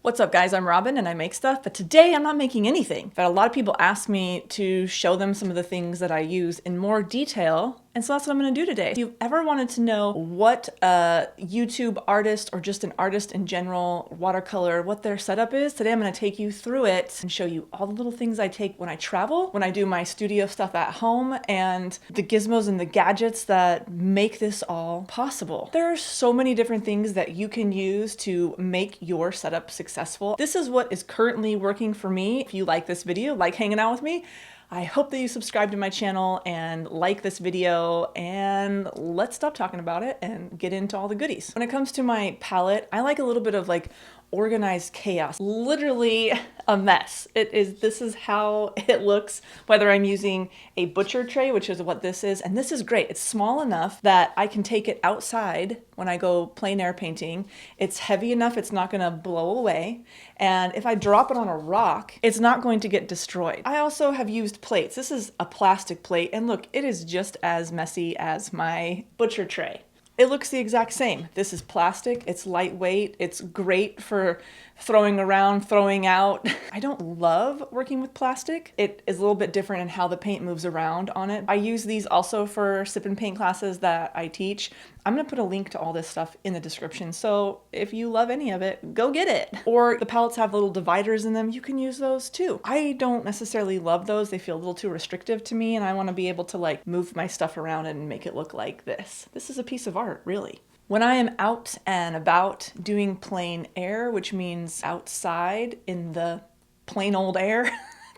What's up guys, I'm Robin and I make stuff, but today I'm not making anything. But a lot of people ask me to show them some of the things that I use in more detail, and so that's what I'm gonna do today. If you've ever wanted to know what a YouTube artist or just an artist in general, watercolor, what their setup is, today I'm gonna take you through it and show you all the little things I take when I travel, when I do my studio stuff at home, and the gizmos and the gadgets that make this all possible. There are so many different things that you can use to make your setup successful. This is what is currently working for me. If you like this video, like hanging out with me, I hope that you subscribe to my channel and like this video, and let's stop talking about it and get into all the goodies. When it comes to my palette, I like a little bit of like organized chaos, literally a mess. This is how it looks, whether I'm using a butcher tray, which is what this is, and this is great. It's small enough that I can take it outside when I go plein air painting. It's heavy enough it's not gonna blow away, and if I drop it on a rock, it's not going to get destroyed. I also have used plates. This is a plastic plate, and look, it is just as messy as my butcher tray. It looks the exact same. This is plastic, it's lightweight, it's great for throwing around, throwing out. I don't love working with plastic. It is a little bit different in how the paint moves around on it. I use these also for sip and paint classes that I teach. I'm gonna put a link to all this stuff in the description, so if you love any of it, go get it. Or the palettes have little dividers in them, you can use those too. I don't necessarily love those. They feel a little too restrictive to me, and I wanna be able to like move my stuff around and make it look like this. This is a piece of art, really. When I am out and about doing plein air, which means outside in the plain old air,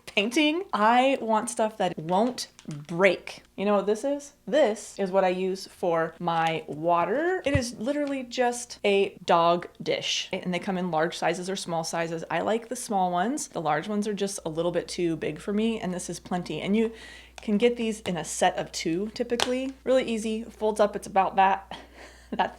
painting, I want stuff that won't break. You know what this is? This is what I use for my water. It is literally just a dog dish, and they come in large sizes or small sizes. I like the small ones. The large ones are just a little bit too big for me, and this is plenty. And you can get these in a set of 2 typically. Really easy, folds up, it's about that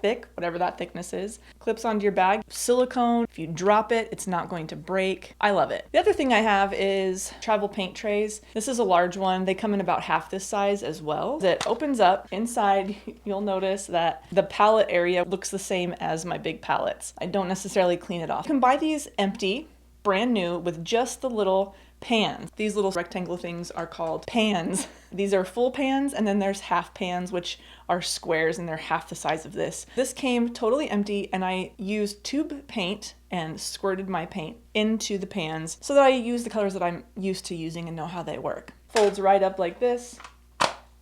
thick, whatever that thickness is. Clips onto your bag. Silicone, if you drop it, it's not going to break. I love it. The other thing I have is travel paint trays. This is a large one. They come in about half this size as well. It opens up. Inside, you'll notice that the palette area looks the same as my big palettes. I don't necessarily clean it off. You can buy these empty, brand new, with just the little pans. These little rectangular things are called pans. These are full pans, and then there's half pans, which are squares, and they're half the size of this. This came totally empty, and I used tube paint and squirted my paint into the pans so that I use the colors that I'm used to using and know how they work. Folds right up like this,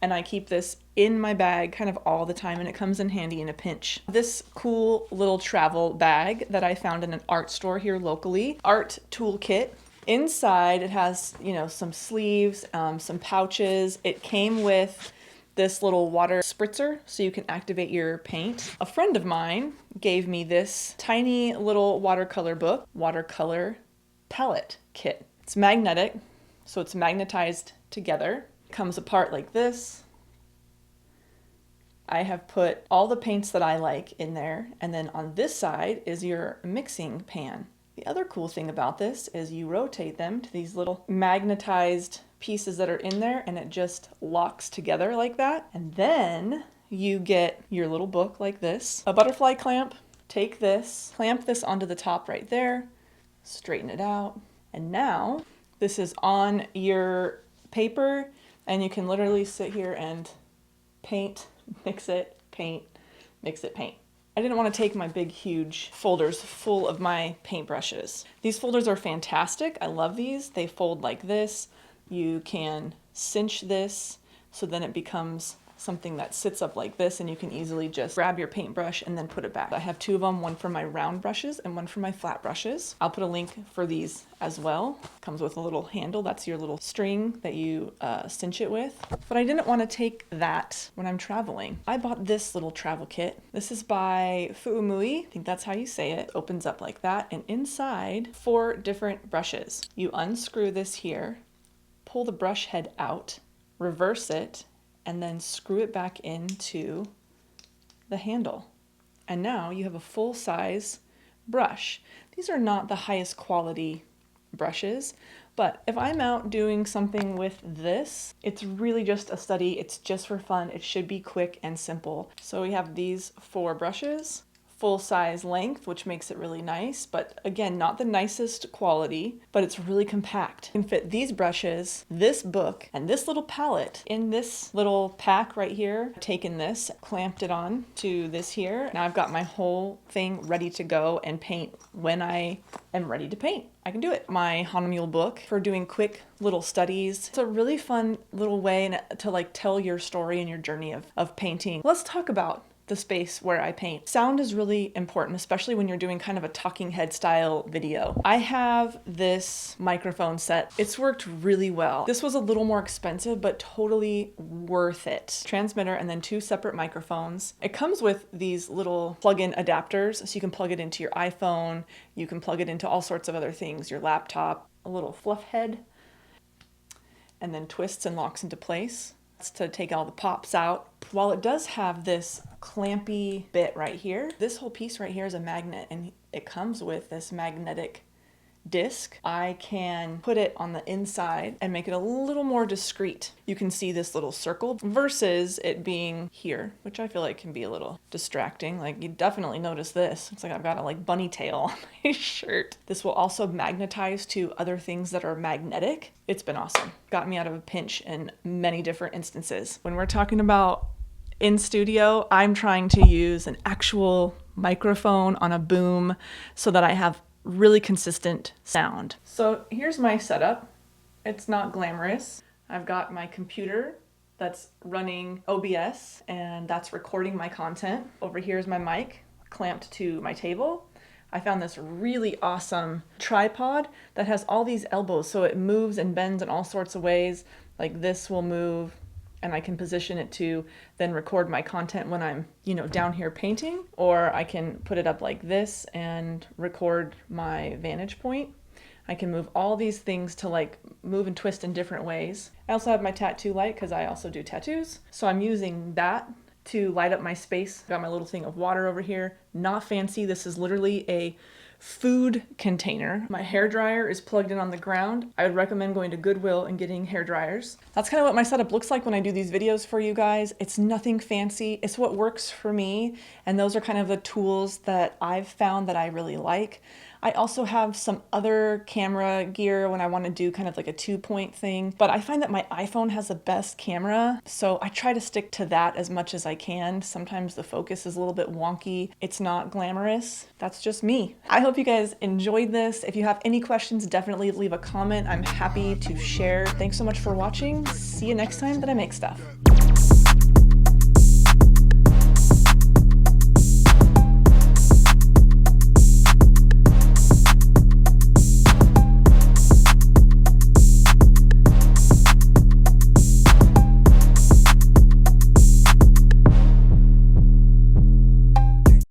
and I keep this in my bag kind of all the time, and it comes in handy in a pinch. This cool little travel bag that I found in an art store here locally, art toolkit. Inside it has, you know, some sleeves, some pouches. It came with this little water spritzer so you can activate your paint. A friend of mine gave me this tiny little watercolor book, watercolor palette kit. It's magnetic, so it's magnetized together. It comes apart like this. I have put all the paints that I like in there, and then on this side is your mixing pan. The other cool thing about this is you rotate them to these little magnetized pieces that are in there, and it just locks together like that. And then you get your little book like this, a butterfly clamp. Take this, clamp this onto the top right there, straighten it out. And now this is on your paper, and you can literally sit here and paint, mix it, paint, mix it, paint. I didn't want to take my big, huge folders full of my paintbrushes. These folders are fantastic. I love these. They fold like this. You can cinch this so then it becomes something that sits up like this, and you can easily just grab your paintbrush and then put it back. I have 2 of them, one for my round brushes and one for my flat brushes. I'll put a link for these as well. Comes with a little handle. That's your little string that you cinch it with. But I didn't want to take that when I'm traveling. I bought this little travel kit. This is by Fuumui. I think that's how you say it. It opens up like that, and inside 4 different brushes. You unscrew this here, pull the brush head out, reverse it, and then screw it back into the handle. And now you have a full-size brush. These are not the highest quality brushes, but if I'm out doing something with this, it's really just a study. It's just for fun. It should be quick and simple. So we have these 4 brushes, full-size length, which makes it really nice, but again, not the nicest quality, but it's really compact. You can fit these brushes, this book, and this little palette in this little pack right here. I've taken this, clamped it on to this here. Now I've got my whole thing ready to go and paint when I am ready to paint. I can do it. My Hanomule book for doing quick little studies. It's a really fun little way to like tell your story and your journey of painting. Let's talk about the space where I paint. Sound is really important, especially when you're doing kind of a talking head style video. I have this microphone set. It's worked really well. This was a little more expensive, but totally worth it. Transmitter and then 2 separate microphones. It comes with these little plug-in adapters, so you can plug it into your iPhone, you can plug it into all sorts of other things, your laptop, a little fluff head, and then twists and locks into place. It's to take all the pops out. While it does have this clampy bit right here, this whole piece right here is a magnet, and it comes with this magnetic disc. I can put it on the inside and make it a little more discreet. You can see this little circle versus it being here, which I feel like can be a little distracting. Like, you definitely notice this. It's like I've got a like bunny tail on my shirt. This will also magnetize to other things that are magnetic. It's been awesome. Got me out of a pinch in many different instances. When we're talking about in studio, I'm trying to use an actual microphone on a boom so that I have really consistent sound. So here's my setup. It's not glamorous. I've got my computer that's running OBS and that's recording my content. Over here is my mic clamped to my table. I found this really awesome tripod that has all these elbows, so it moves and bends in all sorts of ways. Like this will move, and I can position it to then record my content when I'm, down here painting, or I can put it up like this and record my vantage point. I can move all these things to like move and twist in different ways. I also have my tattoo light because I also do tattoos. So I'm using that to light up my space. Got my little thing of water over here. Not fancy. This is literally a food container. My hair dryer is plugged in on the ground. I would recommend going to Goodwill and getting hair dryers. That's kind of what my setup looks like when I do these videos for you guys. It's nothing fancy. It's what works for me. And those are kind of the tools that I've found that I really like. I also have some other camera gear when I want to do kind of like a 2-point thing, but I find that my iPhone has the best camera, so I try to stick to that as much as I can. Sometimes the focus is a little bit wonky. It's not glamorous. That's just me. I hope you guys enjoyed this. If you have any questions, definitely leave a comment. I'm happy to share. Thanks so much for watching. See you next time that I make stuff.